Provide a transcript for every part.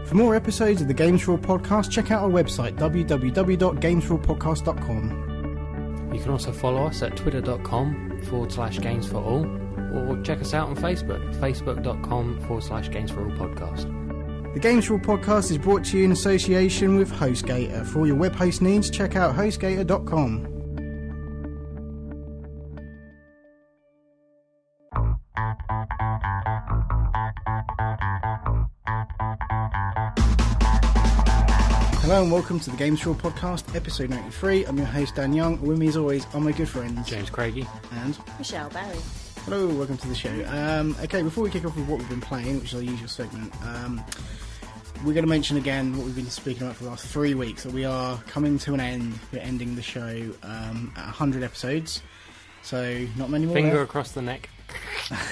For more episodes of the Games4all podcast, check out our website www.games4allpodcast.com. You can also follow us at twitter.com/Games4all or check us out on Facebook, facebook.com/Games4all podcast. The Games4all podcast is brought to you in association with HostGator. For all your web host needs, check out hostgator.com. Hello and welcome to the Games4all podcast, episode 93. I'm your host Dan Young. With me as always are my good friends James Craigie and Michelle Barry. Hello, welcome to the show. Okay, before we kick off with what we've been playing, which is our usual segment, we're going to mention again what we've been speaking about for the last 3 weeks. So we are coming to an end. We're ending the show at 100 episodes. So not many more. Finger across the neck.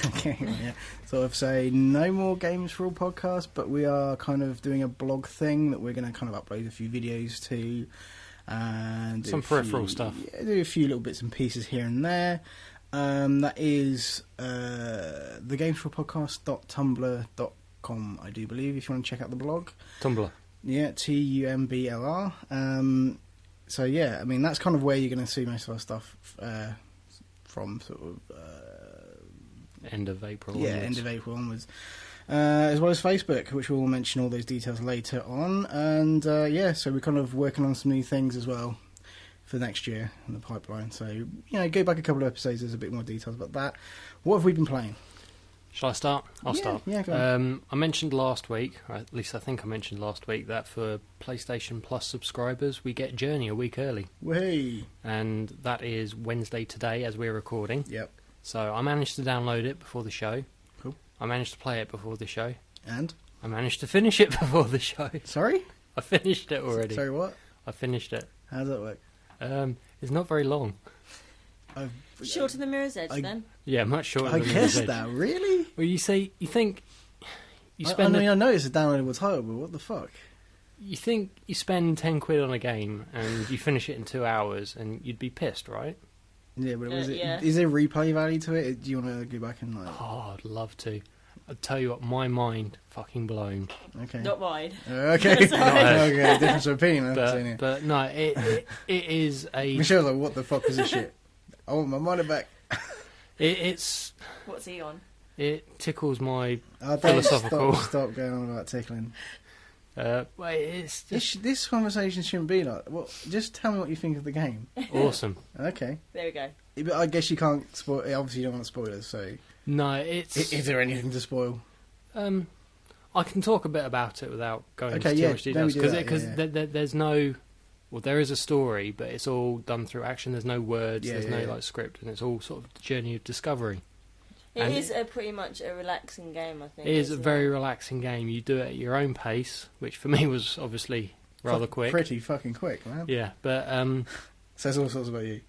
Okay, yeah. Sort of say no more Games4all podcasts, but we are kind of doing a blog thing that we're going to kind of upload a few videos to. And some peripheral stuff. Yeah, do a few little bits and pieces here and there. That is the Games4allpodcast.tumblr.com, I do believe, if you want to check out the blog. Tumblr. Yeah, TUMBLR. So yeah, I mean, that's kind of where you're going to see most of our stuff from sort of... end of April yeah, onwards. End of April onwards. As well as Facebook, which we'll mention all those details later on. And yeah, so we're kind of working on some new things as well for next year in the pipeline. So, you know, go back a couple of episodes, there's a bit more details about that. What have we been playing? Shall I start? I'll start. Yeah, go on. I mentioned last week, or at least I think I mentioned last week, that for PlayStation Plus subscribers, we get Journey a week early. Way. And that is Wednesday today as we're recording. Yep. So I managed to download it before the show. Cool. I managed to play it before the show. And? I managed to finish it before the show. Sorry? I finished it already. Sorry, what? I finished it. How does that work? It's not very long. Shorter than Mirror's Edge, then? Yeah, much shorter I than guess Mirror's Edge. that, really? Well, you think... I mean, I know it's a downloadable title, but what the fuck? You think you spend 10 quid on a game and you finish it in 2 hours and you'd be pissed, right? Yeah, but was it? Yeah. Is there replay value to it? Do you want to go back and like... Oh, I'd love to. I'd tell you what, my mind fucking blown. Okay. Not wide. Okay. Okay, difference of opinion. But no, it is a... Michelle's like, what the fuck is this shit? I want my money back. It's... What's he on? It tickles my Don't philosophical... Stop going on about tickling. Well, it's just This conversation shouldn't be like... Well, just tell me what you think of the game. awesome. Okay. There we go. But I guess you can't spoil... Obviously, you don't want spoilers, so... No, it's... Is there anything to spoil? I can talk a bit about it without going into too much maybe details. do Because that, there's no... Well, there is a story, but it's all done through action. There's no words, there's no like script, and it's all sort of the journey of discovery. It is pretty much a relaxing game, I think. It is a very relaxing game. You do it at your own pace, which for me was obviously rather quick. Pretty fucking quick, man. Yeah, but... Says all sorts about you.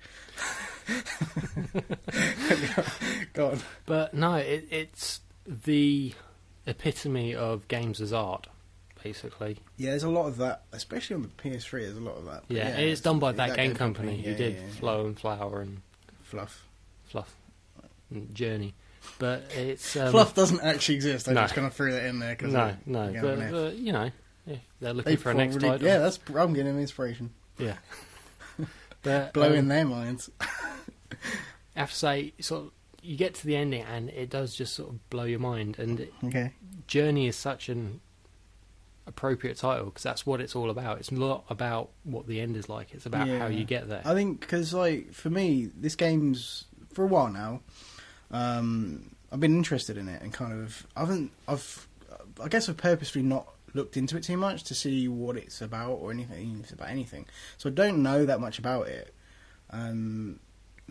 Go on. But no, it's the epitome of games as art, basically. Yeah, there's a lot of that, especially on the PS3. There's a lot of that. But Yeah, it's done by that game company who Yeah, did yeah. Flow and Flower and Fluff. and Journey. But it's Fluff doesn't actually exist. I No. just kind of threw that in there. Cause no, of you know, if they're looking for a next title. Yeah, I'm getting them inspiration. Yeah. But Blowing their minds. I have to say, sort of, you get to the ending and it does just sort of blow your mind. And Okay. Journey is such an appropriate title because that's what it's all about. It's not about what the end is like. It's about how you get there. I think because, like, for me, this game's for a while now. I've been interested in it and kind of I guess I've purposely not looked into it too much to see what it's about or anything, if it's about anything. So I don't know that much about it.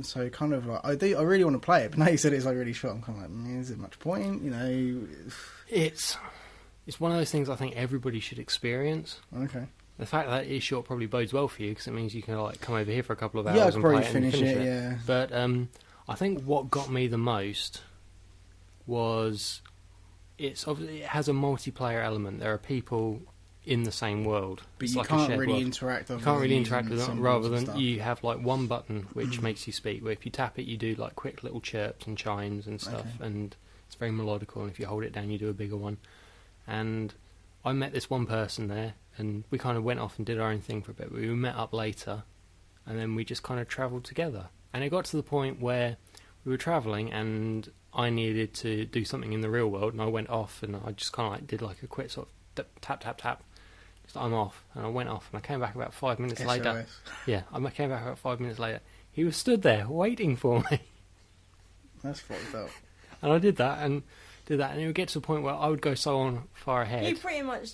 So kind of like I really want to play it, but now you said it's like really short. I'm kind of like, is it much point? You know, It's one of those things I think everybody should experience. Okay. The fact that it's short probably bodes well for you because it means you can like come over here for a couple of hours Yeah, I'd and probably play it and finish it. Yeah. But I think what got me the most was it has a multiplayer element. There are people in the same world. But It's you like a can't shared really world. interact. You can't really interact with it rather than stuff. you have like one button which makes you speak. Where if you tap it, you do like quick little chirps and chimes and stuff, Okay. and it's very melodical. And if you hold it down, you do a bigger one. And I met this one person there, and we kind of went off and did our own thing for a bit. We met up later, and then we just kind of travelled together. And it got to the point where we were travelling, and I needed to do something in the real world, and I went off, and I just kind of like did like a quick sort of tap, tap, tap. Just I'm off, and I went off, and I came back about 5 minutes SOS. later. Yeah, I came back about 5 minutes later. He was stood there waiting for me. That's fucked up. And I did that, and it would get to the point where I would go so on far ahead.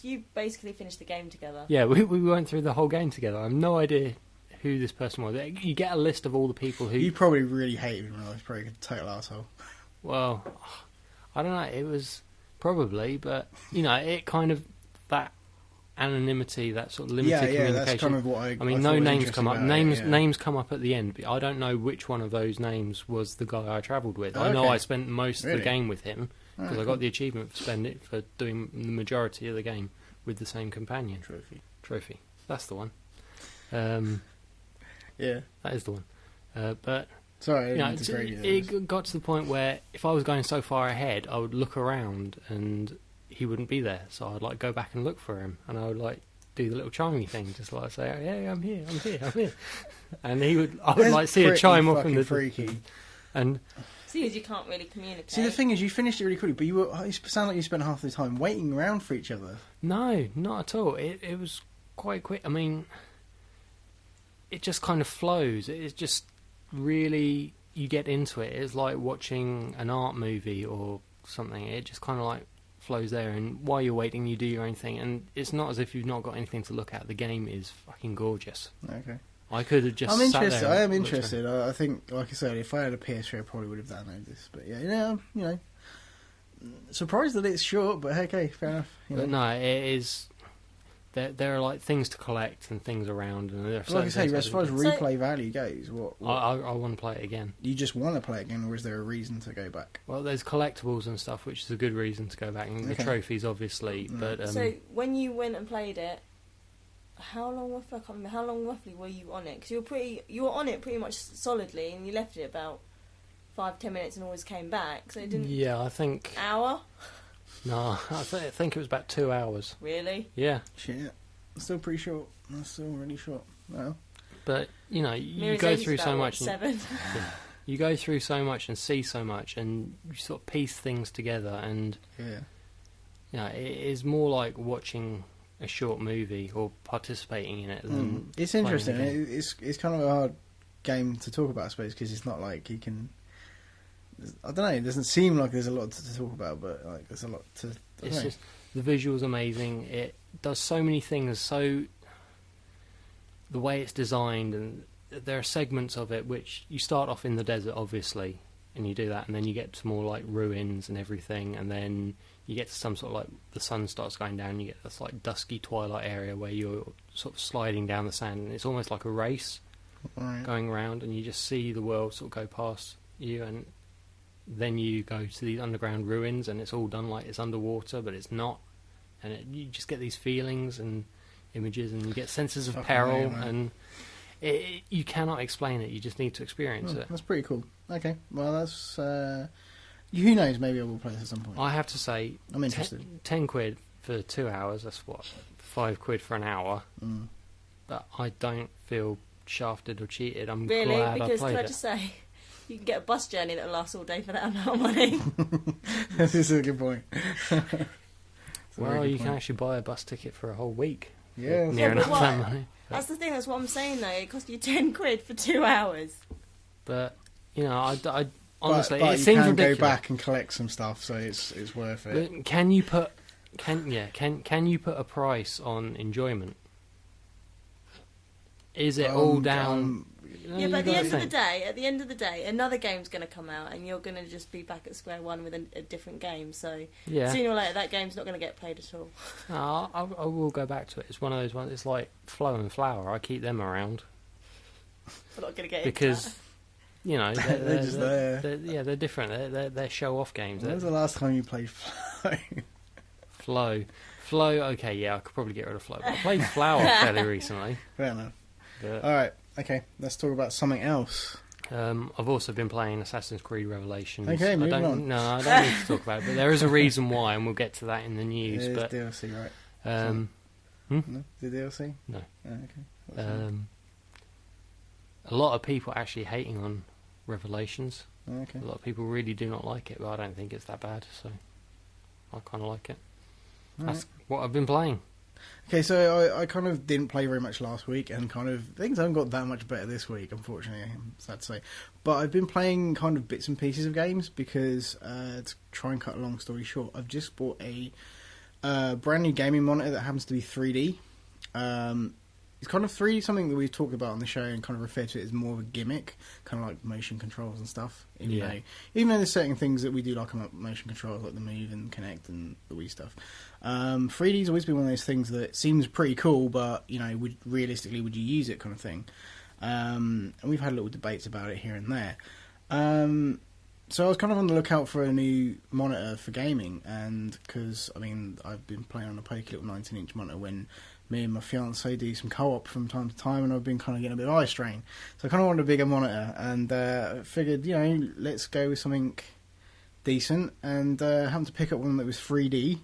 You basically finished the game together. Yeah, we went through the whole game together. I have no idea who this person was. You get a list of all the people who... You probably really hated him, right? He's probably a total asshole. Well, I don't know. It was probably, but, it kind of... That anonymity, that sort of limited communication. That's kind of what I mean, no names come up. Names come up at the end, but I don't know which one of those names was the guy I travelled with. I know I spent most of the game with him, because I got the achievement for doing the majority of the game with the same companion. Trophy. That's the one. Yeah. That is the one. But... Sorry, it got to the point where if I was going so far ahead, I would look around and he wouldn't be there. So I'd like go back and look for him, and I would like do the little chiming thing, just like say, "Oh, yeah, I'm here," and I would like see a chime off in the freaky. And see, as you can't really communicate. See, the thing is, you finished it really quickly, but you sound like you spent half the time waiting around for each other. No, not at all. It was quite quick. I mean, it just kind of flows. It's just really, you get into it. It's like watching an art movie or something. It just kind of like flows there, and while you're waiting, you do your own thing. And it's not as if you've not got anything to look at. The game is fucking gorgeous. Okay. I could have just. I'm interested. Sat there I am interested. I think, like I said, if I had a PS3, I probably would have downloaded this. But yeah, surprised that it's short. But okay, fair enough. But no, it is. There are like things to collect and things around, and there are like I say, as far as replay value goes, what I want to play it again. You just want to play it again, or is there a reason to go back? Well, there's collectibles and stuff, which is a good reason to go back, and the trophies, obviously. But so when you went and played it, how long roughly? I can't remember. How long roughly were you on it? Because you were on it pretty much solidly, and you left it about 5-10 minutes, and always came back. So it didn't. Yeah, I think. Hour. No, I think it was about 2 hours. Really? Yeah. Shit. Still pretty short. That's still really short. Well. But, you go through so much. 7. You go through so much and see so much, and you sort of piece things together, and it is more like watching a short movie or participating in it than it's interesting. It's kind of a hard game to talk about, I suppose, because it's not like you can... I don't know, it doesn't seem like there's a lot to talk about, but like there's a lot to... It's just, the visual's amazing. It does so many things. So the way it's designed, and there are segments of it which you start off in the desert, obviously, and you do that, and then you get to more like ruins and everything, and then you get to some sort of like the sun starts going down. You get this like dusky twilight area where you're sort of sliding down the sand, and it's almost like a race going around, and you just see the world sort of go past you, and then you go to these underground ruins, and it's all done like it's underwater, but it's not. And you just get these feelings and images, and you get senses of peril, and you cannot explain it. You just need to experience it. That's pretty cool. Okay, well, that's... who knows, maybe I will play this at some point. I have to say... I'm interested. 10 quid for 2 hours, that's what? 5 quid for an hour. But I don't feel shafted or cheated. I'm glad I played it. Because can I just say... You can get a bus journey that will last all day for that amount of money. This is a good point. Well, you can actually buy a bus ticket for a whole week. Yeah, near enough that money. That's the thing. That's what I'm saying, though. It cost you 10 quid for 2 hours. But I honestly, but it seems ridiculous. You can go back and collect some stuff, so it's worth it. But can you put a price on enjoyment? Is it all down? Yeah, but at the end of the day, another game's going to come out, and you're going to just be back at square one with a different game. So sooner or later, that game's not going to get played at all. No, I will go back to it. It's one of those ones. It's like Flow and Flower. I keep them around. I'm not going to get because into that. They're just there. They're different. They're show-off games. When was the last time you played Flow? Flow. Okay, yeah, I could probably get rid of Flow. But I played Flower fairly recently. Fair enough. All right. Okay, let's talk about something else. I've also been playing Assassin's Creed Revelations. Okay, moving on. No, I don't need to talk about it, but there is a reason why, and we'll get to that in the news. It is but DLC, No? The DLC? No. Oh, okay. What's that? A lot of people actually hating on Revelations. Oh, okay. A lot of people really do not like it, but I don't think it's that bad, so I kind of like it. That's what I've been playing. Okay, so I kind of didn't play very much last week, and kind of things haven't got that much better this week, unfortunately, I'm sad to say. But I've been playing kind of bits and pieces of games because, to try and cut a long story short, I've just bought a brand new gaming monitor that happens to be 3D. It's kind of 3D, something that we've talked about on the show and kind of referred to it as more of a gimmick, kind of like motion controls and stuff. Even though there's certain things that we do like on motion controls, like the Move and Connect and the Wii stuff. 3D's always been one of those things that seems pretty cool, but, you know, would you use it kind of thing. And we've had little debates about it here and there. So I was kind of on the lookout for a new monitor for gaming, and because, I mean, I've been playing on a pokey little 19-inch monitor when me and my fiancée do some co-op from time to time, and I've been kind of getting a bit of eye strain. So I kind of wanted a bigger monitor, and figured, you know, let's go with something decent, and happened to pick up one that was 3D.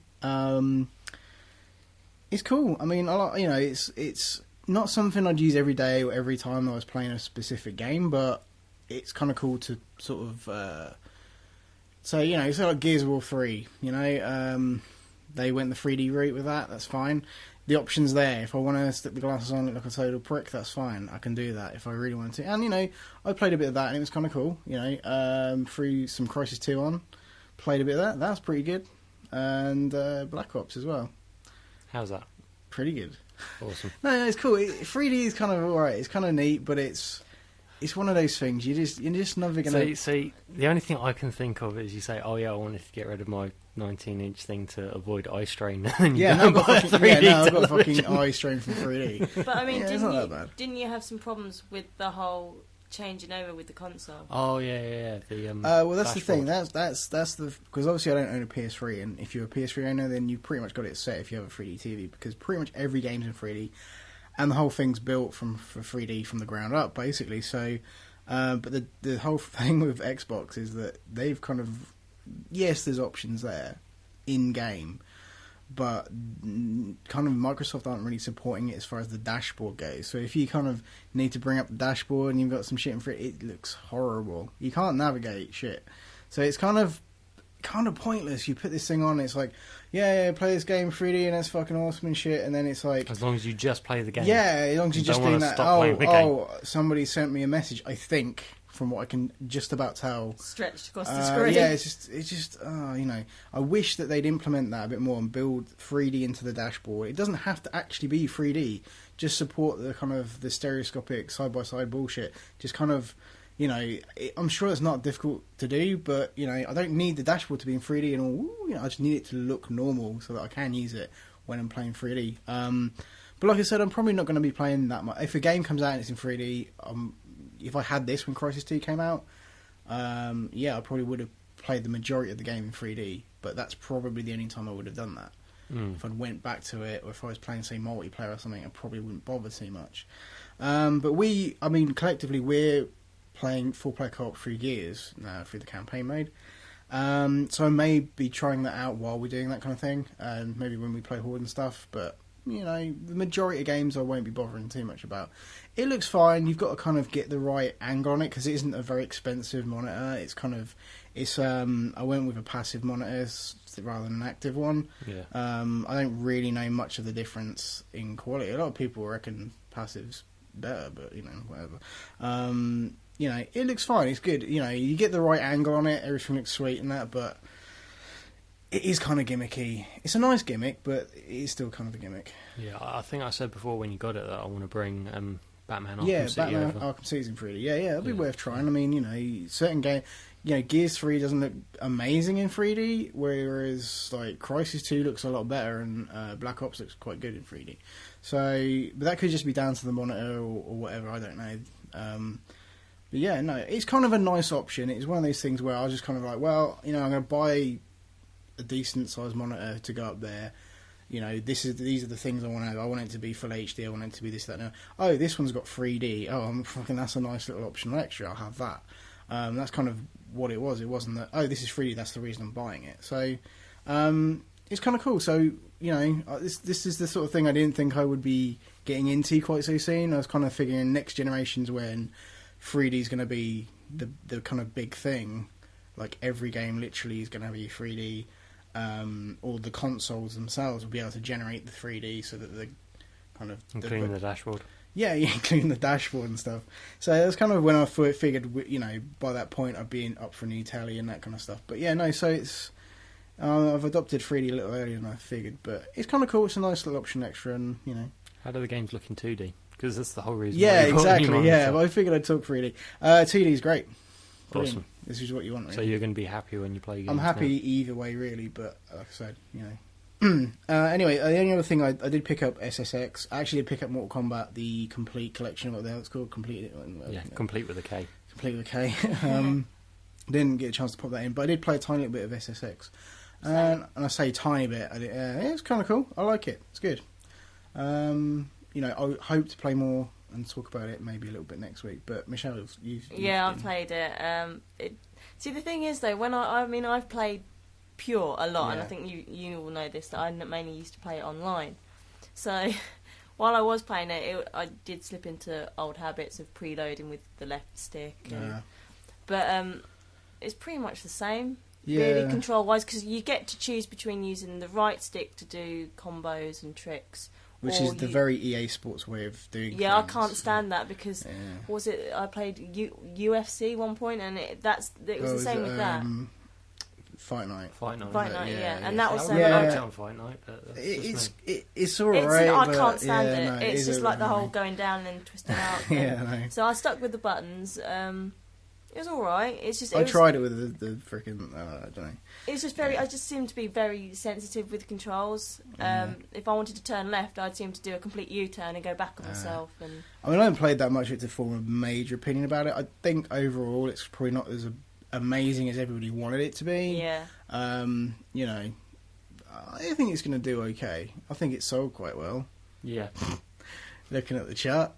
It's cool. I mean, it's not something I'd use every day or every time I was playing a specific game, but it's kind of cool to sort of... so, you know, it's like Gears4all 3, you know, they went the 3D route with that, that's fine. The option's there. If I want to stick the glasses on, look like a total prick, that's fine. I can do that if I really want to. And, you know, I played a bit of that and it was kind of cool, you know, threw some Crysis 2 on, played a bit of that, that's pretty good. And Black Ops as well. How's that? Pretty good. Awesome. No, it's cool. 3D is kind of alright, it's kind of neat, but it's one of those things, you're just never going to... See, the only thing I can think of is you say, oh yeah, I wanted to get rid of my 19-inch thing to avoid eye strain. And yeah, I've got fucking eye strain from 3D. But I mean, yeah, didn't you have some problems with the whole changing over with the console? Oh yeah. The well, that's dashboard. the thing. That's the because obviously I don't own a PS3, and if you're a PS3 owner, then you pretty much got it set if you have a 3D TV, because pretty much every game's in 3D. And the whole thing's built for 3D from the ground up, basically. So, but the whole thing with Xbox is that they've kind of... Yes, there's options there, in-game. But kind of Microsoft aren't really supporting it as far as the dashboard goes. So if you kind of need to bring up the dashboard and you've got some shit in front, it looks horrible. You can't navigate shit. So it's kind of pointless. You put this thing on, it's like, yeah, play this game 3D and it's fucking awesome and shit, and then it's like... As long as you just play the game. Yeah, as long as you're just doing that. Somebody sent me a message, I think, from what I can just about tell. Stretched across the screen. Yeah, it's just you know, I wish that they'd implement that a bit more and build 3D into the dashboard. It doesn't have to actually be 3D. Just support the kind of the stereoscopic side-by-side bullshit. Just kind of... You know, I'm sure it's not difficult to do, but, you know, I don't need the dashboard to be in 3D and all. You know, I just need it to look normal so that I can use it when I'm playing 3D. But like I said, I'm probably not going to be playing that much. If a game comes out and it's in 3D, if I had this when Crysis 2 came out, yeah, I probably would have played the majority of the game in 3D, but that's probably the only time I would have done that. If I'd went back to it, or if I was playing, say, multiplayer or something, I probably wouldn't bother too much. But collectively, we're playing full player co-op through Gears through the campaign mode, so I may be trying that out while we're doing that kind of thing, and maybe when we play Horde and stuff. But you know, the majority of games I won't be bothering too much about. It looks fine. You've got to kind of get the right angle on it because it isn't a very expensive monitor. I went with a passive monitor rather than an active one. Yeah. I don't really know much of the difference in quality. A lot of people reckon passive's better, but you know, whatever. You know, it looks fine, it's good. You know, you get the right angle on it, everything looks sweet and that, but it is kind of gimmicky. It's a nice gimmick, but it is still kind of a gimmick. Yeah, I think I said before when you got it that I want to bring Batman Arkham City Batman over. Arkham City's in 3D. Yeah, it'll be worth trying. I mean, you know, certain game... You know, Gears 3 doesn't look amazing in 3D, whereas, like, Crysis 2 looks a lot better and Black Ops looks quite good in 3D. So, but that could just be down to the monitor or whatever, I don't know. But yeah, no, it's kind of a nice option. It's one of those things where I was just kind of like, well, you know, I'm going to buy a decent sized monitor to go up there. You know, these are the things I want to have. I want it to be full HD. I want it to be this, that, now. Oh, this one's got 3D. Oh, that's a nice little optional extra. I'll have that. That's kind of what it was. It wasn't that, oh, this is 3D. That's the reason I'm buying it. So, it's kind of cool. So this is the sort of thing I didn't think I would be getting into quite so soon. I was kind of figuring next generation's when 3D is going to be the kind of big thing. Like every game literally is going to be 3D. Or the consoles themselves will be able to generate the 3D so that the kind of including the dashboard. Yeah, including the dashboard and stuff. So that's kind of when I figured, by that point I'd be up for a new telly and that kind of stuff. But yeah, no. So it's I've adopted 3D a little earlier than I figured, but it's kind of cool. It's a nice little option extra, and How do the games look in 2D? Because that's the whole reason. Yeah, why you bought exactly. your Yeah, monitor. but I figured I'd talk 3D. 2D is great. Brilliant. Awesome. This is what you want, really. So you're going to be happy when you play games. I'm happy either way, really, but like I said, anyway, the only other thing I did pick up SSX. I actually did pick up Mortal Kombat, the complete collection, what the hell it's called, complete complete with a K. Complete with a K. Didn't get a chance to pop that in, but I did play a tiny little bit of SSX. And I say tiny bit, it's kind of cool. I like it. It's good. I hope to play more and talk about it maybe a little bit next week. But Michelle, I've played it. See, the thing is, though, when I've played Pure a lot, and I think you all know this, that I mainly used to play it online. So while I was playing it, I did slip into old habits of preloading with the left stick. But it's pretty much the same, really, control-wise, because you get to choose between using the right stick to do combos and tricks. Which is the very EA Sports way of doing things. I can't stand that because I played UFC one point, and it was the same with that. Fight Night. And that was on Fight Night. But it's alright. I can't stand it. It's just like the whole going down and twisting out. So I stuck with the buttons. It was alright. It's just I tried it with the freaking I don't know. It's just I just seem to be very sensitive with controls. If I wanted to turn left, I'd seem to do a complete U-turn and go back on myself. And I haven't played that much to form a major opinion about it. I think overall it's probably not as amazing as everybody wanted it to be. Yeah. I think it's going to do okay. I think it sold quite well. Yeah. Looking at the chart.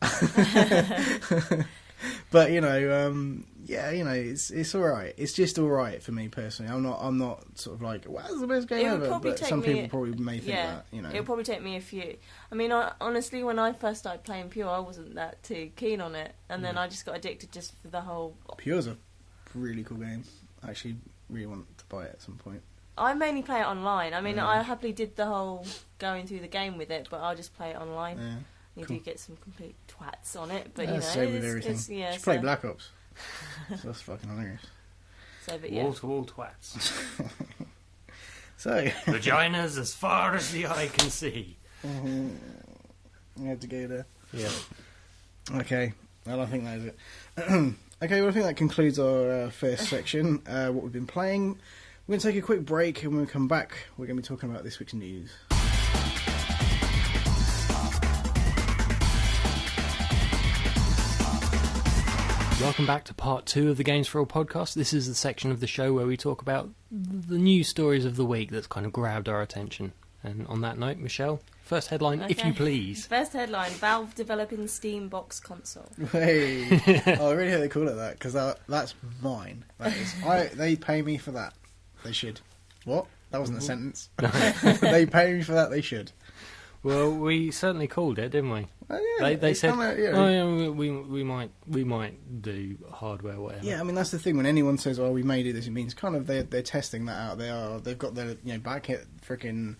But it's all right. It's just all right for me personally. I'm not sort of like, well, that's the best game ever. But some people probably may think that. It'll probably take me a few. I mean, honestly, when I first started playing Pure, I wasn't that too keen on it, and then I just got addicted just for the whole. Pure's a really cool game. I actually really want to buy it at some point. I mainly play it online. I mean, I happily did the whole going through the game with it, but I'll just play it online. Yeah. You do get some complete twats on it, but same with everything. You play Black Ops. So that's fucking hilarious. So, but wall-to-wall twats. So vaginas as far as the eye can see. You had to go there. Yeah. Okay. Well, I think that is it. Okay. Well, I think that concludes our first section. What we've been playing. We're going to take a quick break, and when we come back, we're going to be talking about this week's news. Welcome back to part 2 of the Games4all podcast. This is the section of the show where we talk about the news stories of the week that's kind of grabbed our attention. And on that note, Michelle, first headline, if you please. First headline, Valve developing Steambox console. Hey, I really hope they call it that, because that's mine. That is, they pay me for that. They should. What? That wasn't a sentence. They pay me for that, they should. Well, we certainly called it, didn't we? They said, we might do hardware, whatever. Yeah, I mean that's the thing. When anyone says, "Oh, we may do this," it means kind of they're testing that out. They've got their back at freaking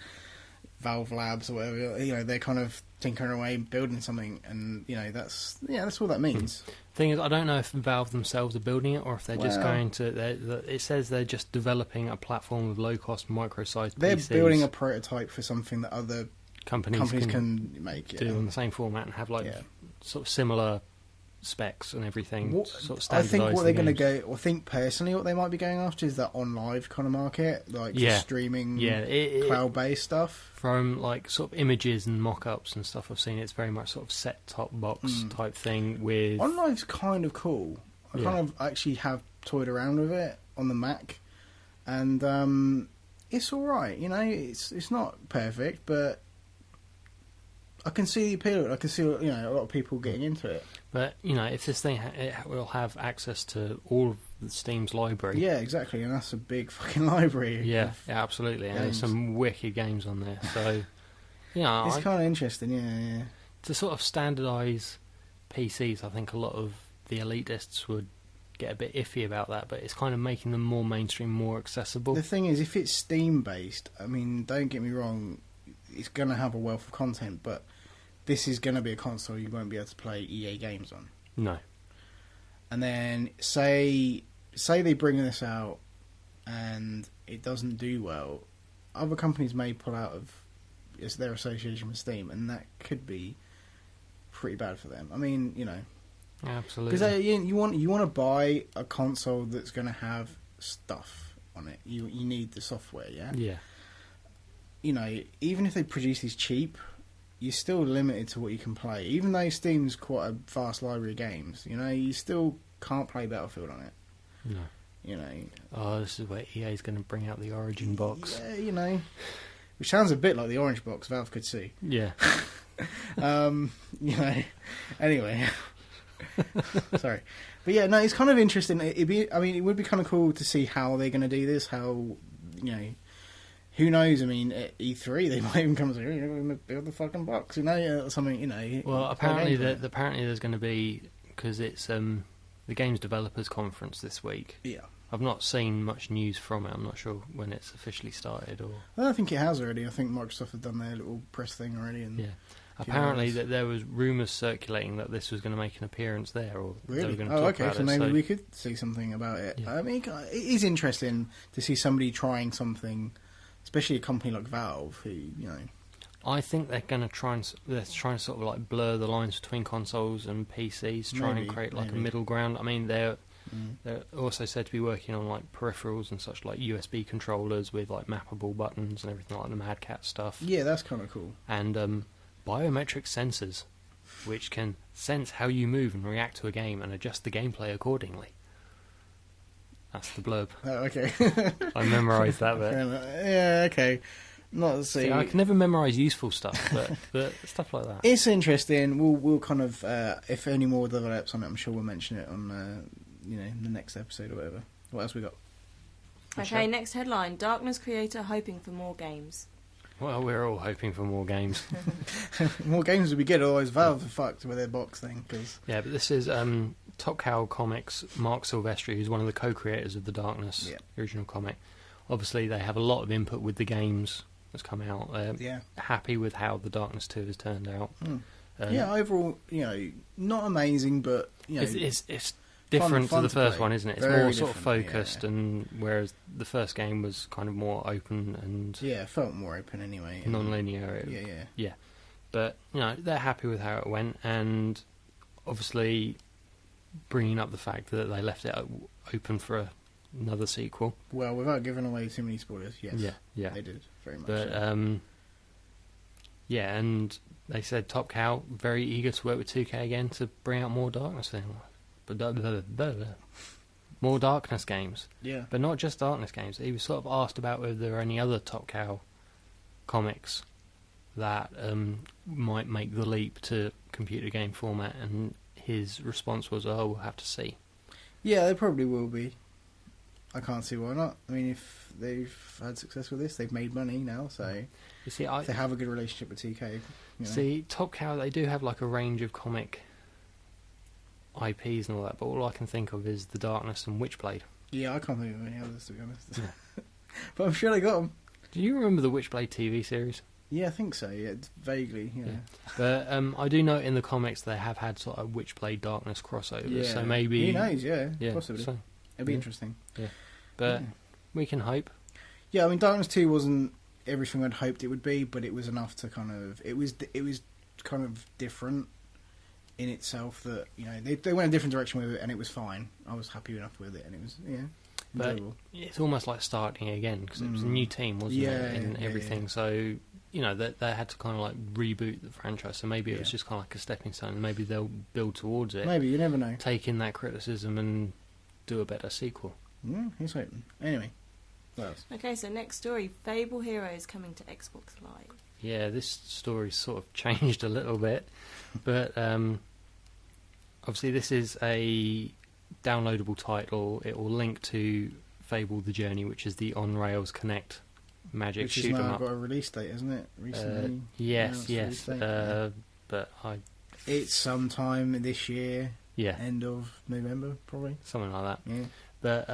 Valve Labs or whatever. They're kind of tinkering away, building something, and that's all that means. Thing is, I don't know if Valve themselves are building it or if they're just going to. It says they're just developing a platform with low-cost, micro-sized PCs. They're building a prototype for something that other companies can make do on the same format and have sort of similar specs and everything. I think what they're going to go. I think personally, what they might be going after is that on live kind of market, streaming, cloud-based stuff. From sort of images and mock-ups and stuff I've seen, it's very much sort of set-top box type thing. With on live's kind of cool. I kind of actually have toyed around with it on the Mac, and it's all right. It's not perfect, but I can see the appeal. I can see, you know, a lot of people getting into it. But, you know, if this thing it will have access to all of the Steam's library. Yeah, exactly, and that's a big fucking library. Yeah, absolutely. And there's some wicked games on there. So, you know, it's kind of interesting, yeah. To sort of standardise PCs, I think a lot of the elitists would get a bit iffy about that, but it's kind of making them more mainstream, more accessible. The thing is, if it's Steam-based, I mean, don't get me wrong, it's going to have a wealth of content, but this is going to be a console you won't be able to play EA games on. No. And then say they bring this out and it doesn't do well, other companies may pull out of their association with Steam, and that could be pretty bad for them. I mean, you know, absolutely, because you want to buy a console that's going to have stuff on it. You need the software, yeah. Yeah. You know, even if they produce these cheap, you're still limited to what you can play. Even though Steam's quite a vast library of games, you know, you still can't play Battlefield on it. No. You know. Oh, this is where EA's going to bring out the Origin box. Yeah, you know. Which sounds a bit like the Orange box Valve could see. Yeah. You know. Anyway. Sorry. But yeah, no, it's kind of interesting. It would be kind of cool to see how they're going to do this, how, you know, who knows? I mean, at E3 they might even come and say, "You're going to build the fucking box," you know, or something. You know. Well, apparently there's going to be, because it's the Games Developers Conference this week. Yeah. I've not seen much news from it. I'm not sure when it's officially started. Or I don't think it has already. I think Microsoft have done their little press thing already. And yeah. Apparently that there was rumours circulating that this was going to make an appearance there, or really? They were going to talk about so it, maybe we could see something about it. Yeah. I mean, it is interesting to see somebody trying something, especially a company like Valve, who, you know. I think they're going to try and sort of like blur the lines between consoles and PCs, try and create like a middle ground. I mean, they're also said to be working on like peripherals and such, like USB controllers with like mappable buttons and everything like the Mad Cat stuff. Yeah, that's kind of cool. And biometric sensors, which can sense how you move and react to a game and adjust the gameplay accordingly. That's the blurb. Oh, okay. I memorised that bit. Yeah, okay. Not See, I can never memorise useful stuff, but stuff like that. It's interesting. We'll kind of, if any more develops on it, I'm sure we'll mention it on, you know, the next episode or whatever. What else we got? Okay, next headline: Darkness creator hoping for more games. Well, we're all hoping for more games. More games would be good, otherwise Valve are fucked with their box thing. Yeah, but this is Top Cow Comics, Mark Silvestri, who's one of the co-creators of the Darkness original comic. Obviously, they have a lot of input with the games that's come out. They're happy with how the Darkness 2 has turned out. Yeah, overall, you know, not amazing, but, you know... It's different to the first one, isn't it? It's Very more sort of different, focused, and whereas the first game was kind of more open and... Yeah, it felt more open anyway. Non-linear. Yeah. But, you know, they're happy with how it went, and obviously bringing up the fact that they left it open for another sequel. Well, without giving away too many spoilers, yes. Yeah. They did, very much but, so. yeah, and they said Top Cow, very eager to work with 2K again to bring out more Darkness things. More Darkness games. Yeah. But not just Darkness games. He was sort of asked about whether there are any other Top Cow comics that might make the leap to computer game format, and his response was, "Oh, we'll have to see." Yeah, they probably will be. I can't see why not. I mean, if they've had success with this, they've made money now, so you see, if they have a good relationship with 2K. You know. See, Top Cow, they do have like a range of comic IPs and all that, but all I can think of is The Darkness and Witchblade. Yeah, I can't think of any others, to be honest. But I'm sure they got them. Do you remember the Witchblade TV series? Yeah, I think so. Yeah, vaguely. Yeah. But I do know in the comics they have had sort of Witchblade Darkness crossovers. Yeah. So maybe who knows? Yeah, possibly. So, it'd be interesting. Yeah, but we can hope. Yeah, I mean, Darkness 2 wasn't everything I'd hoped it would be, but it was enough to kind of it was kind of different in itself. That, you know, they went a different direction with it, and it was fine. I was happy enough with it, and it was enjoyable. But it's almost like starting again because it was a new team, wasn't it, and everything. So, you know, they had to kind of like reboot the franchise. So maybe it was just kind of like a stepping stone. Maybe they'll build towards it. Maybe, you never know. Take in that criticism and do a better sequel. Yeah, he's hoping. Anyway, what else? Okay, so next story: Fable Heroes coming to Xbox Live. Yeah, this story's sort of changed a little bit, but obviously this is a downloadable title. It will link to Fable: The Journey, which is the on Rails Connect Magic Which shoot has 'em now up. got a release date, isn't it? Recently. Yes, announced yes, release date? but It's sometime this year, yeah, end of November, probably. something like that. Yeah. But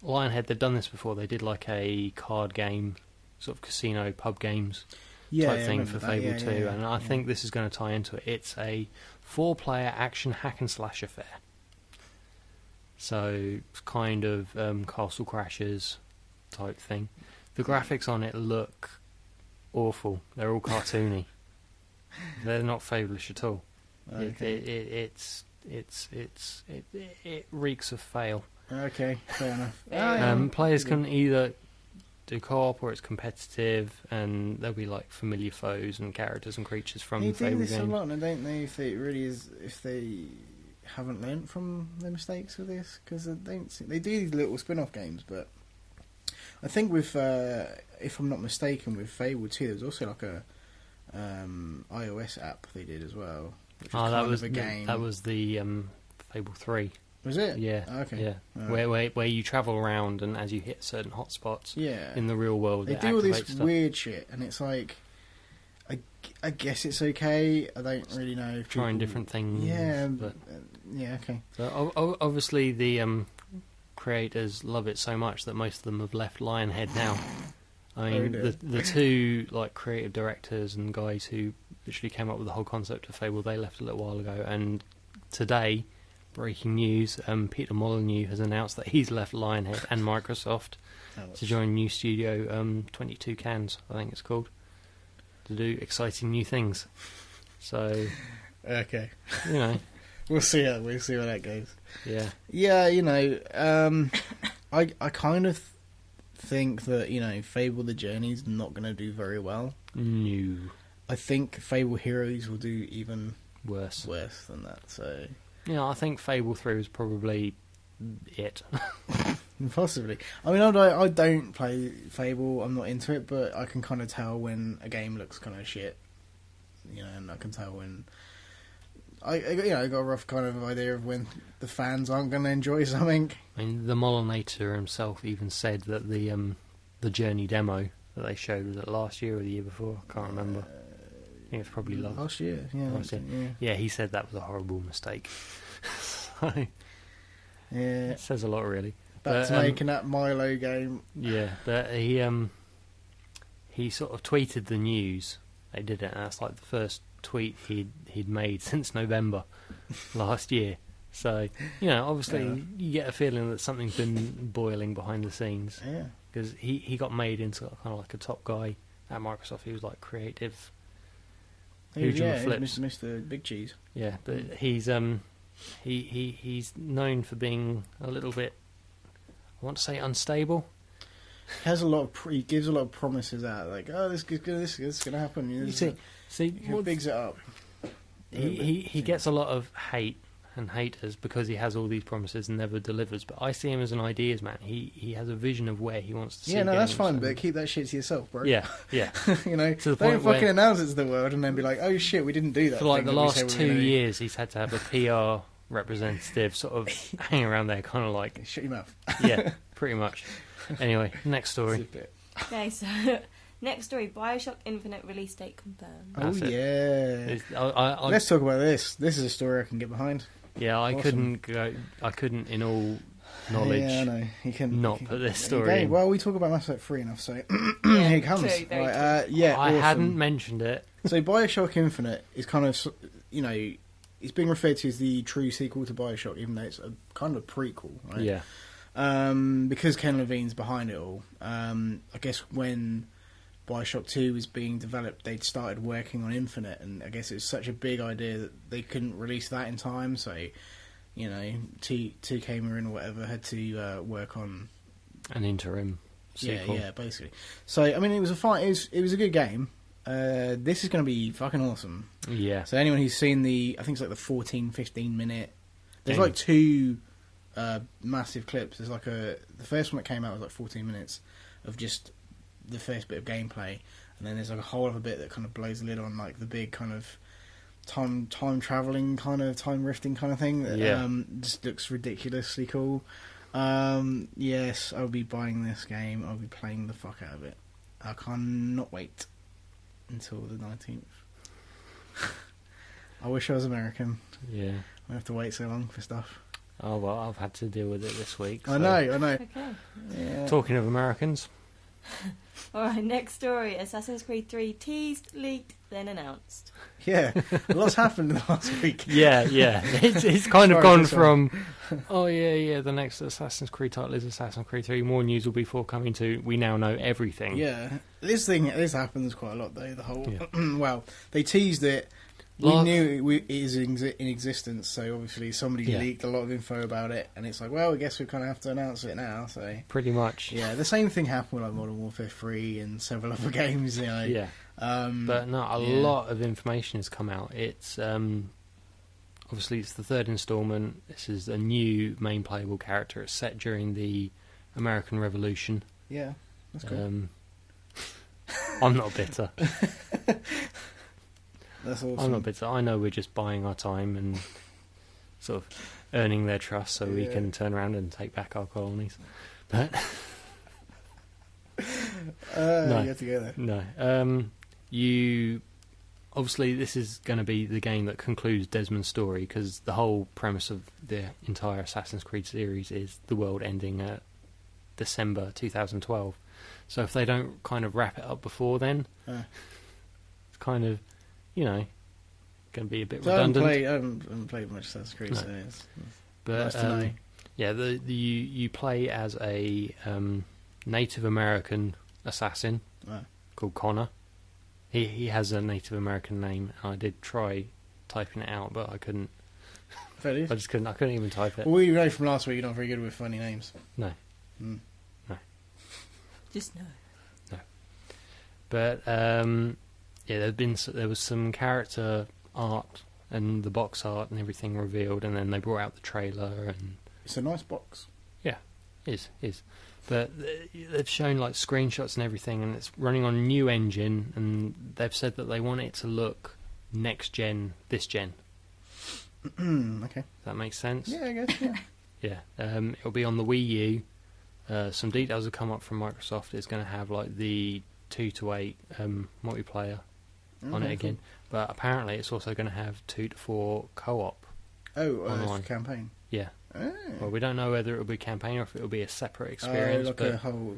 Lionhead, they've done this before. They did like a card game, sort of casino pub games type I thing remember for that, Fable yeah, 2, yeah, and I yeah. think this is going to tie into it. It's a 4-player action hack and slash affair. So it's kind of Castle Crashers type thing. The graphics on it look awful. They're all cartoony. They're not Fable-ish at all. Okay. It reeks of fail. Okay, fair enough. Players can either do co-op or it's competitive, and there'll be like familiar foes and characters and creatures from They the do Fable this a game. lot, and I don't know if it really is, if they haven't learnt from their mistakes with this, because they do these little spin-off games, but I think with, if I'm not mistaken, with Fable 2, there was also like a iOS app they did as well, which was kind of a game. That was the Fable 3. Was it? Yeah. Okay. Yeah. Alright. Where you travel around, and as you hit certain hotspots Yeah. in the real world, They it do all this activates stuff. weird shit, and it's like, I guess it's okay. I don't really know. If Trying people- different things. Yeah, but yeah, okay. obviously the creators love it so much that most of them have left Lionhead now. I mean, Oh, dear. the two like creative directors and guys who literally came up with the whole concept of Fable, they left a little while ago, and today, breaking news, Peter Molyneux has announced that he's left Lionhead and Microsoft to join new studio 22 Cans, I think it's called, to do exciting new things. So, Okay. you know, We'll see how that goes. yeah. Yeah, you know, I kind of think that, you know, Fable: The Journey's not going to do very well. No. I think Fable Heroes will do even Worse. worse than that. So Yeah, I think Fable 3 was probably it. possibly. I mean, I don't play Fable. I'm not into it, but I can kind of tell when a game looks kind of shit. You know, and I can tell when I got a rough kind of idea of when the fans aren't going to enjoy something. I mean, the Molinator himself even said that the Journey demo that they showed, was it last year or the year before? I can't remember. I think it's probably Last year. Yeah, last year. yeah. Yeah, he said that was a horrible mistake. So, Yeah. it says a lot, really. Back to But, making that Milo game. Yeah, but he sort of tweeted the news. They did it, and that's like the first tweet he'd made since November last year. So, you know, obviously Yeah. you get a feeling that something's been boiling behind the scenes, Yeah. because he got made into kind of like a top guy at Microsoft. He was like creative. Huge on the flips. Mr. Big Cheese. Yeah, but he's he's known for being a little bit, I want to say, unstable. Has a lot of he gives a lot of promises out, like, oh, this is gonna happen. You know, You see, he bigs it up. he gets a lot of hate and haters because he has all these promises and never delivers. But I see him as an ideas man. He has a vision of where he wants to see. Yeah, no, that's games, fine, and- but keep that shit to yourself, bro. yeah, yeah. You know, To the don't point fucking where- announce it to the world and then be like, oh shit, we didn't do that. For like thing the that we last said we 2 were gonna do. years, he's had to have a PR representative sort of hang around there, kind of like, Shut your mouth. yeah, pretty much. Anyway, next story. Zip it. Okay, so next story: Bioshock Infinite release date confirmed. Oh That's it. yeah. It's- I- Let's talk about this. This is a story I can get behind. Yeah, I Awesome. couldn't in all knowledge Yeah, I know. You can not you put can- this story Okay, in. well, we talk about Mass Effect 3 enough, so Yeah, here it comes. true, very Right, yeah, I awesome. hadn't mentioned it. So Bioshock Infinite is kind of, you know, it's being referred to as the true sequel to Bioshock, even though it's a kind of prequel, right? Yeah, Because Ken Levine's behind it all. I guess when Bioshock 2 was being developed, they'd started working on Infinite, and I guess it was such a big idea that they couldn't release that in time, so, you know, 2K Marin or whatever had to work on... an interim sequel. Yeah, basically. So, I mean, it was a fine, it was a good game. This is going to be fucking awesome. Yeah. So anyone who's seen I think it's like the 14, 15 minute... There's Game. like two massive clips. There's like the first one that came out was like 14 minutes of just the first bit of gameplay. and then there's like a whole other bit that kind of blows the lid on like the big kind of time traveling kind of time rifting kind of thing that just looks ridiculously cool. Yes, I'll be buying this game. I'll be playing the fuck out of it. I cannot wait until the 19th. I wish I was American. Yeah. I have to wait so long for stuff. Oh, well, I've had to deal with it this week. So. I know. Okay. Yeah. Talking of Americans. Alright, next story. Assassin's Creed 3 teased, leaked, then announced. Yeah, a lot's happened in the last week. Yeah. It's kind of gone from, the next Assassin's Creed title is Assassin's Creed 3. More news will be forthcoming to, we now know everything. Yeah, this happens quite a lot though. The whole, well, they teased it. We knew it is in existence, so obviously somebody leaked a lot of info about it, and it's like, well, I guess we kind of have to announce it now. So pretty much. Yeah, the same thing happened with like Modern Warfare 3 and several other games. You know. Yeah. But no, a lot of information has come out. It's obviously it's the third installment. This is a new main playable character. It's set during the American Revolution. Yeah, that's cool. I'm not bitter. That's awesome. I'm not bitter. I know we're just buying our time and sort of earning their trust so we can turn around and take back our colonies. But no, you have to go there. No. You obviously this is going to be the game that concludes Desmond's story, because the whole premise of the entire Assassin's Creed series is the world ending at December 2012. So if they don't kind of wrap it up before then, it's kind of, going to be a bit redundant. I haven't played much Assassin's Creed, so it's nice to know. Yeah, you play as a Native American assassin called Connor. He has a Native American name. I did try typing it out, but I couldn't. Fair dues. I just couldn't. I couldn't even type it. Well, we know from last week you're not very good with funny names. No. No. Just no. No. But there was some character art and the box art and everything revealed, and then they brought out the trailer, and it's a nice box. Yeah, is. But they've shown like screenshots and everything, and it's running on a new engine, and they've said that they want it to look next gen, this gen. Okay. That makes sense? Yeah, I guess, yeah. Yeah. It'll be on the Wii U. Some details have come up from Microsoft. It's going to have like the 2 to 8 multiplayer on it again. But apparently it's also going to have 2 to 4 co-op. Online. Campaign. Yeah. Oh. Well, we don't know whether it'll be campaign or if it'll be a separate experience. Like but a whole...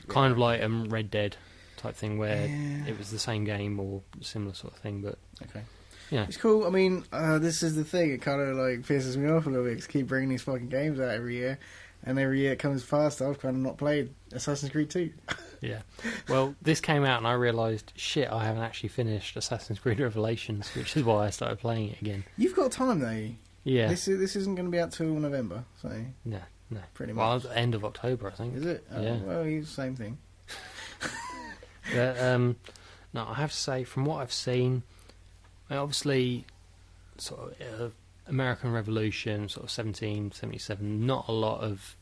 kind of like Red Dead type thing, where it was the same game or similar sort of thing. But okay. Yeah. It's cool. I mean, this is the thing. It kind of like pisses me off a little bit, because keep bringing these fucking games out every year. And every year it comes fast. I've kind of not played Assassin's Creed 2. Yeah. Well, this came out and I realised, shit, I haven't actually finished Assassin's Creed Revelations, which is why I started playing it again. You've got time, though. Yeah. This isn't going to be out till November, so... No. Pretty much. Well, end of October, I think. Is it? Yeah. Well, it's the same thing. But, no, I have to say, from what I've seen, obviously, sort of... American Revolution, sort of 1777, not a lot of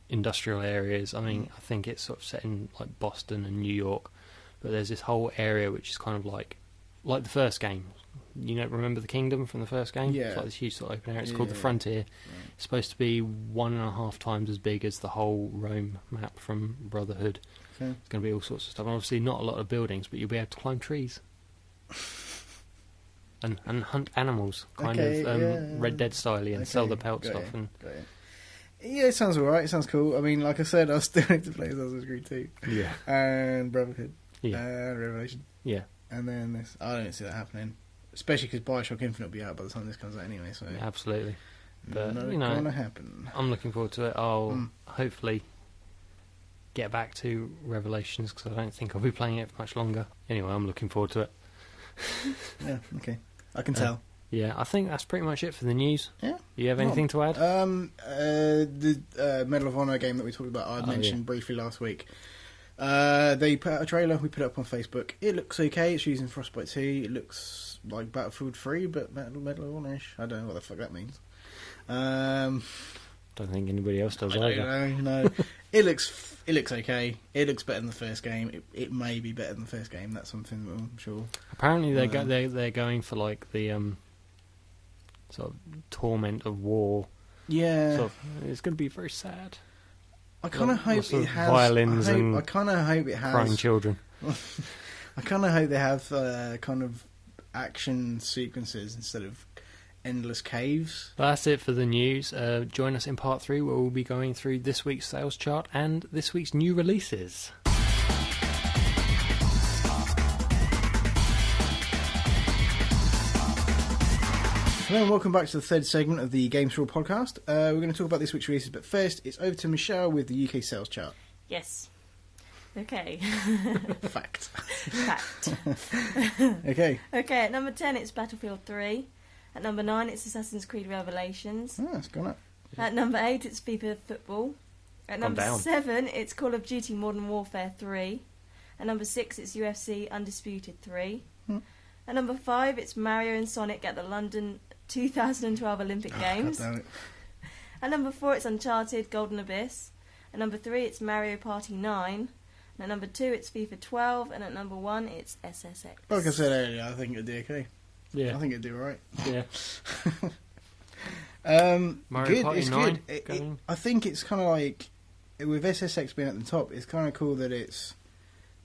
industrial areas. I mean, I think it's sort of set in like Boston and New York, but there's this whole area which is kind of like the first game. Remember the Kingdom from the first game? Yeah. It's like this huge sort of open area. It's called the Frontier. Right. It's supposed to be 1.5 times as big as the whole Rome map from Brotherhood. Okay. It's going to be all sorts of stuff. And obviously not a lot of buildings, but you'll be able to climb trees. And hunt animals, kind of Red Dead style, and sell the pelt stuff. Yeah, it sounds alright. It sounds cool. I mean, like I said, I still need to play Assassin's Creed 2. Yeah. And Brotherhood. Yeah. And Revelation. Yeah. And then this. I don't see that happening. Especially because Bioshock Infinite will be out by the time this comes out anyway. So absolutely. But, not going to happen. I'm looking forward to it. I'll hopefully get back to Revelations, because I don't think I'll be playing it for much longer. Anyway, I'm looking forward to it. Yeah, okay. I can tell. Yeah, I think that's pretty much it for the news. Yeah. You have anything to add? The Medal of Honor game that we talked about, I mentioned briefly last week. They put out a trailer, we put it up on Facebook. It looks okay, it's using Frostbite 2, it looks like Battlefield 3, but Medal of Honor-ish. I don't know what the fuck that means. Don't think anybody else does I either. don't know. No. It looks okay. It looks better than the first game. It may be better than the first game. That's something that I'm sure. Apparently they're going for like the sort of torment of war. Yeah. Sort of, it's going to be very sad. I kind of hope it has violins I kind of hope it has crying children. I kind of hope they have kind of action sequences instead of endless caves. That's it for the news. Join us in part 3 where we'll be going through this week's sales chart and this week's new releases. Hello and welcome back to the third segment of the Games4all podcast. We're going to talk about this week's releases, but first it's over to Michelle with the UK sales chart. Yes. Okay. Fact. Okay. Okay, at number 10 it's Battlefield 3. At number 9 it's Assassin's Creed Revelations. Oh, it's gone up. At number 8 it's FIFA Football. At number down. 7 it's Call of Duty Modern Warfare 3. At number 6 it's UFC Undisputed 3. At number 5 it's Mario and Sonic at the London 2012 Olympic Games. God damn it. At number 4 it's Uncharted Golden Abyss. At number 3 it's Mario Party 9. And at number 2 it's FIFA 12. And at number 1 it's SSX. Like I said earlier, I think it'd do okay. Yeah. I think it'd do alright. Yeah. Mario Good, Party it's 9 good. I think it's kind of like, with SSX being at the top, it's kind of cool that it's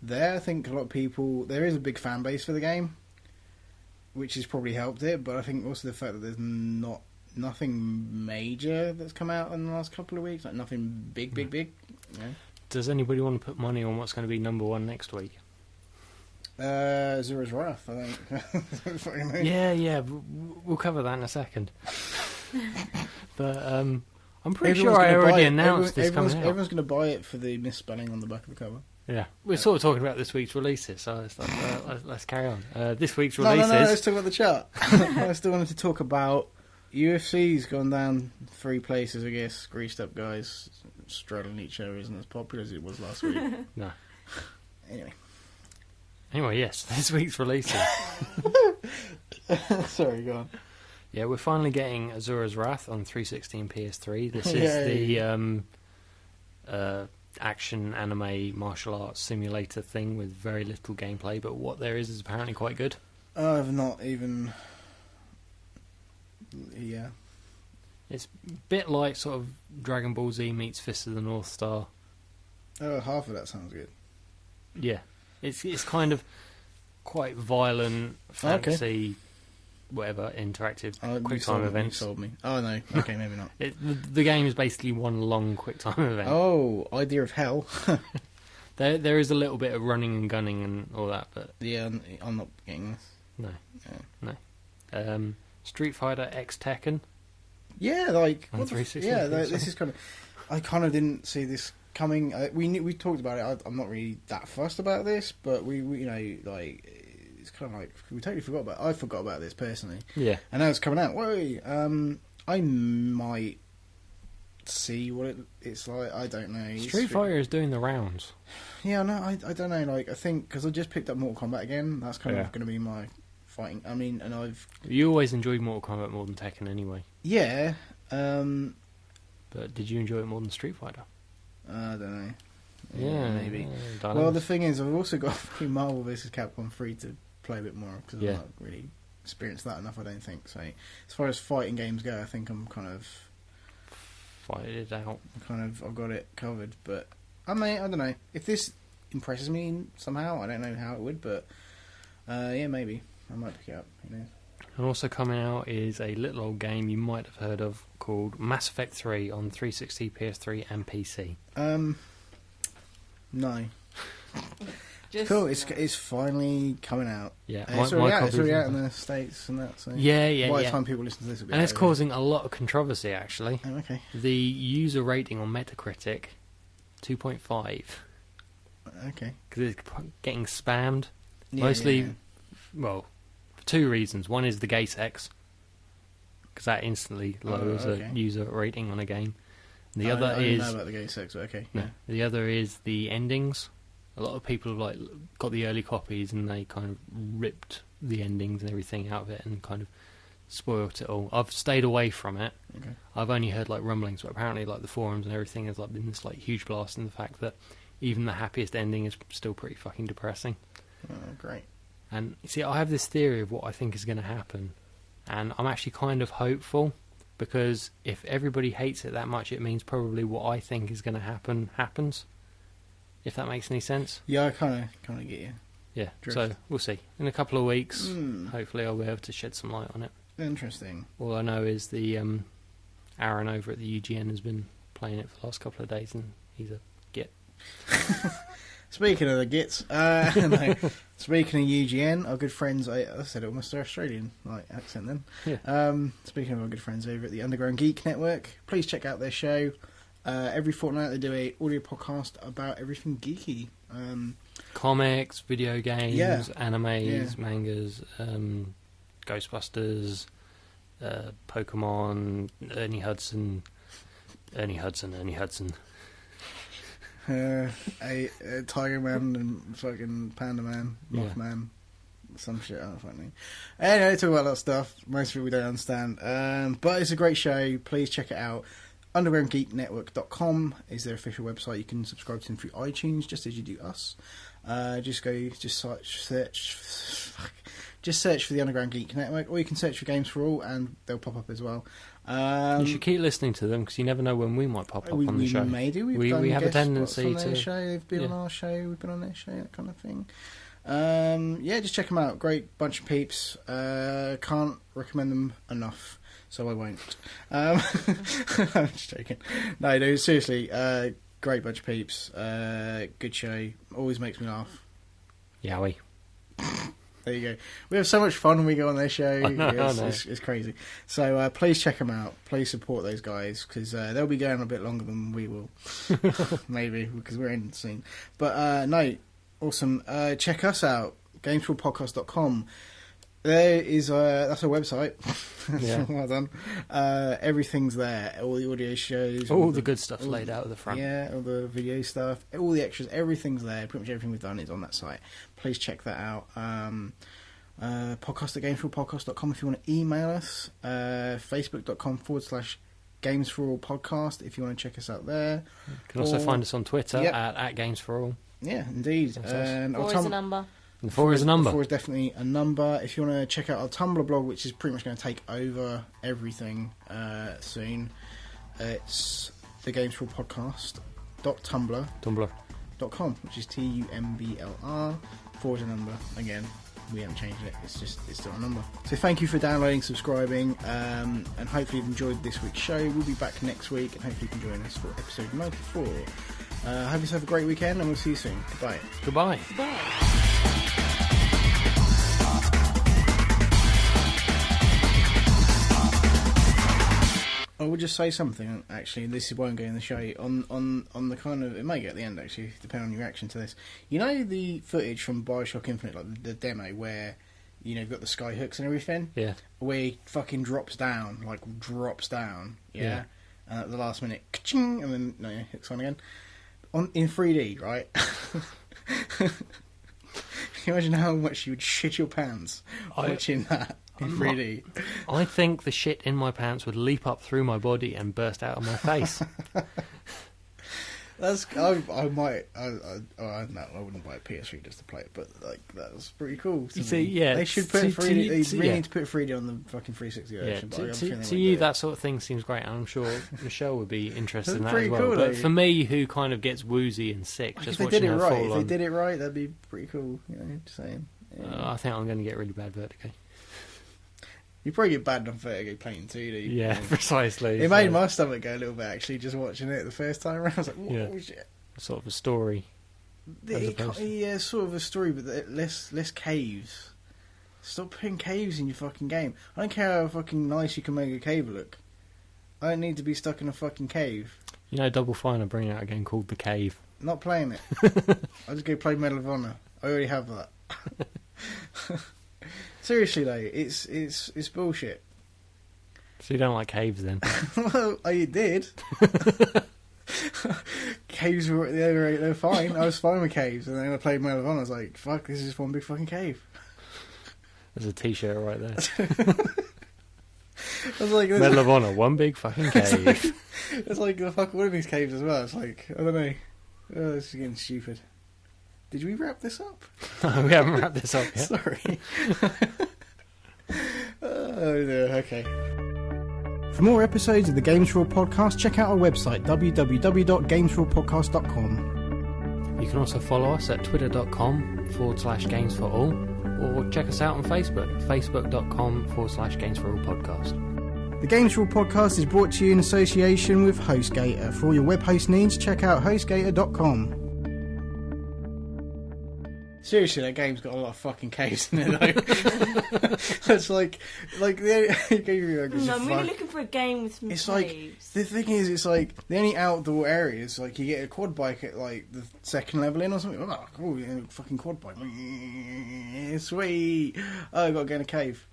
there. I think a lot of people, there is a big fan base for the game, which has probably helped it, but I think also the fact that there's nothing major that's come out in the last couple of weeks, like nothing big. Yeah. Does anybody want to put money on what's going to be number 1 next week? Zura's Wrath, I think. Yeah, we'll cover that in a second. But I'm pretty sure I already announced this coming out. Everyone's going to buy it for the misspelling on the back of the cover. Yeah, we're sort of talking about this week's releases, so let's carry on. This week's releases... No, let's talk about the chart. I still wanted to talk about UFC's gone down 3 places, I guess. Greased up guys straddling each other isn't as popular as it was last week. No. Anyway, yes, this week's releases. Sorry, go on. Yeah, we're finally getting Azura's Wrath on 360 and PS3. This is the action anime martial arts simulator thing with very little gameplay, but what there is apparently quite good. I've not even... Yeah. It's a bit like sort of Dragon Ball Z meets Fist of the North Star. Oh, half of that sounds good. Yeah. It's kind of quite violent, fantasy, whatever, interactive, quick time events. You sold me. Oh, no. Okay, maybe not. The game is basically one long quick time event. Oh, idea of hell. There is a little bit of running and gunning and all that, but... Yeah, I'm not getting this. No. Street Fighter X Tekken. Yeah, like... On 360. Yeah, this is kind of... I kind of didn't see this coming. We talked about it. I'm not really that fussed about this, but we you know, like, it's kind of like we totally forgot about. I forgot about this personally. Yeah. And now it's coming out. Whoa, I might see what it's like. I don't know. Street Fighter is doing the rounds. Yeah, no, I don't know. Like, I think because I just picked up Mortal Kombat again. That's kind of going to be my fighting. I mean, and you always enjoyed Mortal Kombat more than Tekken anyway. Yeah. But did you enjoy it more than Street Fighter? I don't know. Yeah, maybe. Well, the thing is, I've also got Marvel vs. Capcom 3 to play a bit more because I've not really experienced that enough, I don't think. So, as far as fighting games go, I think I'm kind of... Fight it out. I've got it covered. But, I don't know. If this impresses me somehow, I don't know how it would, but, yeah, maybe. I might pick it up, who knows. And also coming out is a little old game you might have heard of called Mass Effect 3 on 360, PS3 and PC. No. Cool, it's finally coming out. Yeah, it's already out in the States and that. So yeah. By the time people listen to this, and it's causing a lot of controversy actually. Oh, okay. The user rating on Metacritic, 2.5. Okay. Because it's getting spammed. Mostly, well, for 2 reasons. One is the gay sex, because that instantly lowers a user rating on a game. And the other is... I don't know about the gay sex, but okay. No, the other is the endings. A lot of people have got the early copies and they kind of ripped the endings and everything out of it and kind of spoilt it all. I've stayed away from it. Okay. I've only heard like rumblings, but apparently like the forums and everything has like been this like huge blast in the fact that even the happiest ending is still pretty fucking depressing. Oh, great. And you see, I have this theory of what I think is going to happen, and I'm actually kind of hopeful, because if everybody hates it that much, it means probably what I think is going to happen happens. If that makes any sense. Yeah, I kind of get you. Yeah. Drift. So we'll see. In a couple of weeks, hopefully I'll be able to shed some light on it. Interesting. All I know is the Aaron over at the UGN has been playing it for the last couple of days, and he's a git. Speaking of the gits, no, speaking of UGN, our good friends, I said it almost Australian like accent then. Yeah. Speaking of our good friends over at the Underground Geek Network, please check out their show. Every fortnight they do a audio podcast about everything geeky. Comics, video games, animes, Yeah. mangas, Ghostbusters, Pokemon, Ernie Hudson. A Tiger Man and fucking Panda Man, Mothman, some shit, I don't fucking know. Anyway, they talk about a lot of stuff, most of it we don't understand, but it's a great show, please check it out. undergroundgeeknetwork.com is their official website. You can subscribe to them through iTunes, just as you do us. Just search for the Underground Geek Network, or you can search for Games4all and they'll pop up as well. You should keep listening to them, because you never know when we might pop up on the show. We may do. We have a tendency on their to. Show. They've been on our show. We've been on their show. That kind of thing. Just check them out. Great bunch of peeps. Can't recommend them enough, so I won't. I'm just joking. No, seriously. Great bunch of peeps. Good show. Always makes me laugh. Yowie. There you go. We have so much fun when we go on their show. I know. It's crazy. So please check them out. Please support those guys, because they'll be going a bit longer than we will. Maybe, because we're in soon. But no, awesome. Check us out. Games4all.podcast.com. There is that's our website. Yeah. Well done. Everything's there. All the audio shows, All the good stuff's laid out at the front. Yeah, all the video stuff, all the extras, everything's there. Pretty much everything we've done is on that site. Please check that out. Podcast at games4all.podcast.com if you want to email us. Facebook.com/Games4all podcast if you want to check us out there. You can also find us on Twitter Yep. at Games4all. Yeah, indeed. That's us. And Four is a number. And 4 is a number. 4 is definitely a number. If you want to check out our Tumblr blog, which is pretty much going to take over everything soon, it's thegames4all.podcast.tumblr.com, which is TUMBLR. 4 is a number. Again, we haven't changed it. It's still a number. So thank you for downloading, subscribing, and hopefully you've enjoyed this week's show. We'll be back next week, and hopefully you can join us for episode 94. Have yourself a great weekend, and we'll see you soon. Goodbye. Goodbye. Bye. I would just say something, actually. This won't go in the show. On the kind of... It may go at the end, actually, depending on your reaction to this. You know the footage from Bioshock Infinite, like the demo, where, you've got the sky hooks and everything? Yeah. Where he fucking drops down. Yeah? And at the last minute, ka-ching, and then, hooks on again. In 3D, right? Can you imagine how much you would shit your pants watching that in 3D? I think the shit in my pants would leap up through my body and burst out of my face. I wouldn't buy a PS3 just to play it, but that's pretty cool. You see, yeah, they should put 3D. They really need to put 3D on the fucking 360 version. To you, that sort of thing seems great, and I'm sure Michelle would be interested in that as well. Cool, but for me, who kind of gets woozy and sick just watching her fall on, if they did it right, that'd be pretty cool. Just saying. Yeah. I think I'm going to get really bad vertigo. You probably get bad on vertigo playing 2D. Yeah, precisely. It made my stomach go a little bit, actually, just watching it the first time around. I was like, whoa, shit. Sort of a story. Yeah, sort of a story, but less caves. Stop putting caves in your fucking game. I don't care how fucking nice you can make a cave look. I don't need to be stuck in a fucking cave. Double Fine are bringing out a game called The Cave. Not playing it. I'll just go play Medal of Honor. I already have that. Seriously though, it's bullshit. So you don't like caves then? Well, I did. Caves they're fine. I was fine with caves, and then I played Medal of Honor. I was like, "Fuck, this is just one big fucking cave." There's a T-shirt right there. I was like, Medal of Honor, one big fucking cave. It's like the fuck one of these caves as well. It's like, I don't know. Oh, this is getting stupid. Did we wrap this up? No, we haven't wrapped this up yet. Sorry. Oh, no, okay. For more episodes of the Games4all podcast, check out our website, www.games4allpodcast.com. You can also follow us at twitter.com/Games4all, or check us out on Facebook, facebook.com/Games4all podcast. The Games4all podcast is brought to you in association with HostGator. For all your web host needs, check out hostgator.com. Seriously, that game's got a lot of fucking caves in it, though. It's like the I'm really looking for a game with some It's caves. like, the thing is, it's like, the only outdoor areas, like, you get a quad bike at, like, the second level in or something. Oh, cool, yeah, fucking quad bike. Sweet. Oh, I've got to go in a cave.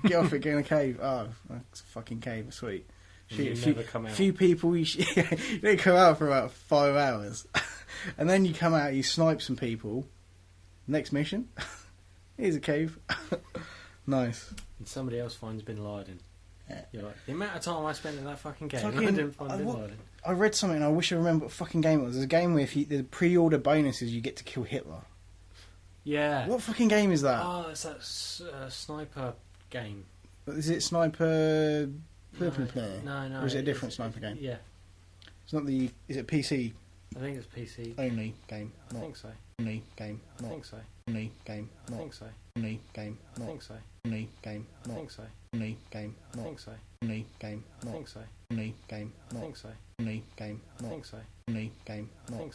Get off it, go in a cave. Oh, it's a fucking cave, sweet. You never come out. Few people, you don't come out for about 5 hours. And then you come out, you snipe some people. Next mission. Here's a cave. Nice. And somebody else finds Bin Laden. Yeah. You're like, the amount of time I spent in that fucking game, Fucking- I didn't find Bin Laden. I read something and I wish I remember what fucking game it was. There's a game where if the pre-order bonuses, you get to kill Hitler. Yeah. What fucking game is that? Oh, it's that sniper game. Is it Sniper... No, Player? no. Or is it a different sniper game? Yeah. It's not the... Is it PC I think it's PC. only game? I think so. Only game. I think so. Only game. I think so. Only game. I think so. Only game. I think so. Only game. I think so. Only game. I think so. Only game. I think so. Only game. I think so. Only game. I think so.